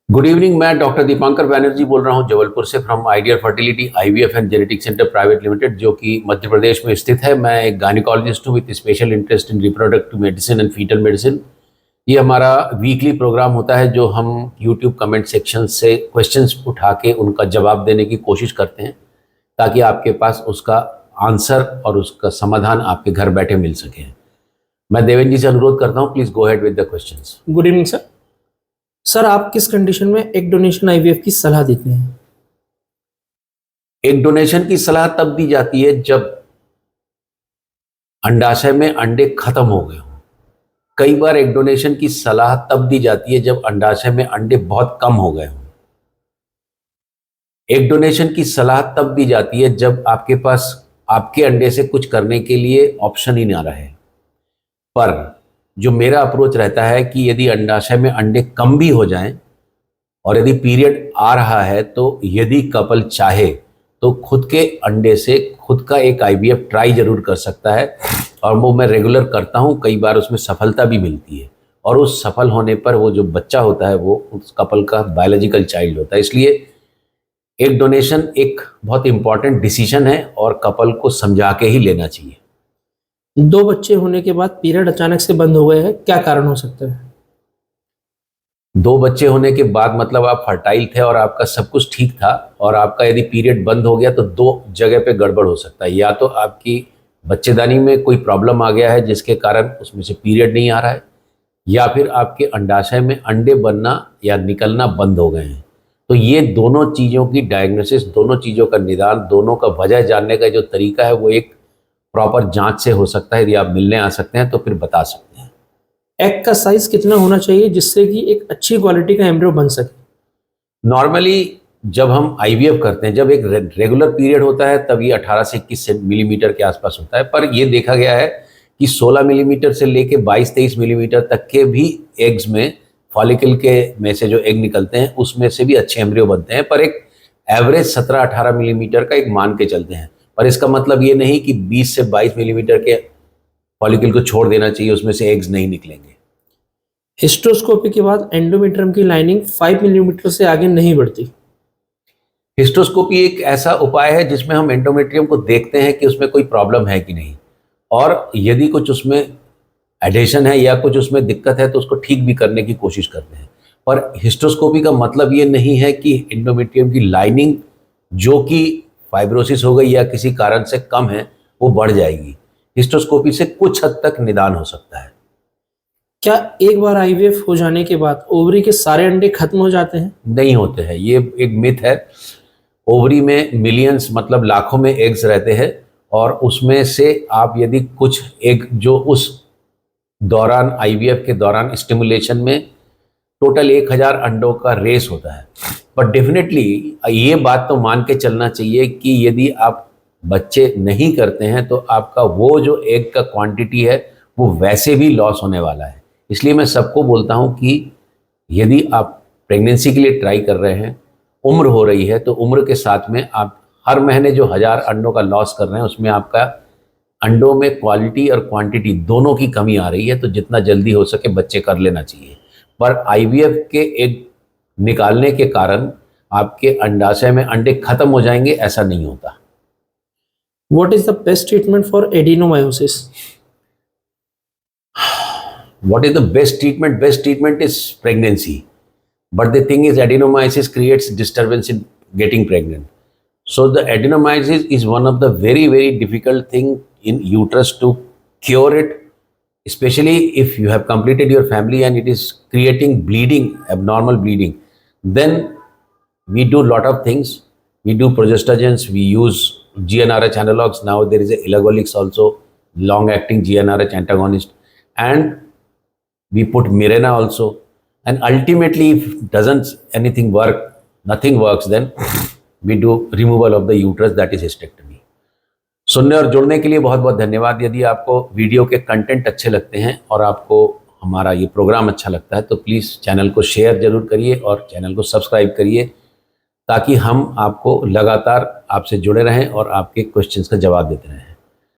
Good evening. मैं doctor Dipankar Banerjee बोल रहा हूं जबलपुर से from ideal fertility IVF and genetic centre private limited, जो कि मध्य प्रदेश में स्थित है। मैं एक गायनिकोलॉजिस्ट हूं with special interest in reproductive medicine and foetal medicine. ये हमारा वीकली प्रोग्राम होता है जो हम यूट्यूब कमेंट सेक्शन से क्वेश्चंस उठा के उनका जवाब देने की कोशिश करते हैं ताकि आपके पास उसका आंसर और उसका समाधान आपके घर बैठे मिल सके। मैं देवेंद्र जी से अनुरोध करता हूँ, please go ahead with the questions. Good evening sir. Sir, आप किस कंडीशन में एग डोनेशन आईवीएफ की सलाह देते हैं? एग डोनेशन की सलाह तब दी जाती है जब अंडाशय में अंडे खत्म हो गए हों। कई बार एग डोनेशन की सलाह तब दी जाती है जब अंडाशय में अंडे बहुत कम हो गए हों। एग डोनेशन की सलाह तब दी जाती है जब आपके पास आपके अंडे से कुछ करने के लिए ऑप्शन ही ना रहे। पर जो मेरा अप्रोच रहता है कि यदि अंडाशय में अंडे कम भी हो जाएं और यदि पीरियड आ रहा है तो यदि कपल चाहे तो खुद के अंडे से खुद का एक आईवीएफ ट्राई जरूर कर सकता है, और वो मैं रेगुलर करता हूँ। कई बार उसमें सफलता भी मिलती है और उस सफल होने पर वो जो बच्चा होता है वो उस कपल का बायोलॉजिकल चाइल्ड होता है। इसलिए एग डोनेशन एक बहुत इंपॉर्टेंट डिसीजन है और कपल को समझा के ही लेना चाहिए। 2 बच्चे होने के बाद पीरियड अचानक से बंद हो गए हैं, क्या कारण हो सकता है? 2 बच्चे होने के बाद मतलब आप फर्टाइल थे और आपका सब कुछ ठीक था, और आपका यदि पीरियड बंद हो गया तो 2 जगह पे गड़बड़ हो सकता है। या तो आपकी बच्चेदानी में कोई प्रॉब्लम आ गया है जिसके कारण उसमें से पीरियड नहीं आ रहा है, या फिर आपके अंडाशय में अंडे बनना या निकलना बंद हो गए हैं। तो ये दोनों चीज़ों की डायग्नोसिस, दोनों चीज़ों का निदान, दोनों का वजह जानने का जो तरीका है वो एक प्रॉपर जांच से हो सकता है। यदि आप मिलने आ सकते हैं तो फिर बता सकते हैं। एग का साइज कितना होना चाहिए जिससे कि एक अच्छी क्वालिटी का एम्ब्रियो बन सके? नॉर्मली जब हम आईवीएफ करते हैं, जब एक रेगुलर पीरियड होता है तब ये 18 से 21 मिलीमीटर के आसपास होता है। पर ये देखा गया है कि 16 मिलीमीटर से लेके 22-23 मिलीमीटर तक के भी एग्स में, फॉलिकल के में से जो एग निकलते हैं उसमें से भी अच्छे एम्ब्रियो बनते हैं। पर एक एवरेज 17-18 मिलीमीटर का एक मान के चलते हैं। पर इसका मतलब ये नहीं कि 20 से 22 मिलीमीटर के फॉलिकल को छोड़ देना चाहिए, उसमें से एग्स नहीं निकलेंगे। हिस्टोस्कोपी के बाद एंडोमेट्रियम की लाइनिंग 5 मिलीमीटर से आगे नहीं बढ़ती। हिस्टोस्कोपी एक ऐसा उपाय है जिसमें हम एंडोमेट्रियम को देखते हैं कि उसमें कोई प्रॉब्लम है कि नहीं, और यदि कुछ उसमें एडेशन है या कुछ उसमें दिक्कत है तो उसको ठीक भी करने की कोशिश करते हैं। पर हिस्टोस्कोपी का मतलब ये नहीं है कि एंडोमेट्रियम की लाइनिंग जो कि फाइब्रोसिस हो गई या किसी कारण से कम है वो बढ़ जाएगी। हिस्टोस्कोपी से कुछ हद तक निदान हो सकता है। क्या एक बार आईवीएफ हो जाने के बाद ओवरी के सारे अंडे खत्म हो जाते हैं? नहीं होते हैं, ये एक मिथ है। ओवरी में मिलियंस मतलब लाखों में एग्स रहते हैं, और उसमें से आप यदि कुछ एग जो उस दौरान आईवीएफ के दौरान स्टिमुलेशन में टोटल 1000 अंडों का रेस होता है। पर डेफिनेटली ये बात तो मान के चलना चाहिए कि यदि आप बच्चे नहीं करते हैं तो आपका वो जो एग का क्वांटिटी है वो वैसे भी लॉस होने वाला है। इसलिए मैं सबको बोलता हूं कि यदि आप प्रेगनेंसी के लिए ट्राई कर रहे हैं, उम्र हो रही है, तो उम्र के साथ में आप हर महीने जो 1000 अंडों का लॉस कर रहे हैं उसमें आपका अंडों में क्वालिटी और क्वांटिटी दोनों की कमी आ रही है। तो जितना जल्दी हो सके बच्चे कर लेना चाहिए। पर आईवीएफ के एग निकालने के कारण आपके अंडाशय में अंडे खत्म हो जाएंगे, ऐसा नहीं होता। What is the best treatment for adenomyosis? What is the best treatment? Best treatment is pregnancy. But the thing is, adenomyosis creates disturbance in getting pregnant. So the adenomyosis is one of the very, very difficult thing in uterus to cure it, especially if you have completed your family and it is creating bleeding, abnormal bleeding. Then we do lot of things. We do progestogens, we use GnRH analogs. Now there is a elagolix also, long-acting GnRH antagonist, and we put Mirena also. And ultimately, if doesn't anything work, nothing works, then we do removal of the uterus, that is hysterectomy. सुनने और जुड़ने के लिए बहुत बहुत धन्यवाद। यदि आपको वीडियो के कंटेंट अच्छे लगते हैं और आपको हमारा ये प्रोग्राम अच्छा लगता है तो प्लीज़ चैनल को शेयर जरूर करिए और चैनल को सब्सक्राइब करिए, ताकि हम आपको लगातार आपसे जुड़े रहें और आपके क्वेश्चंस का जवाब देते रहें।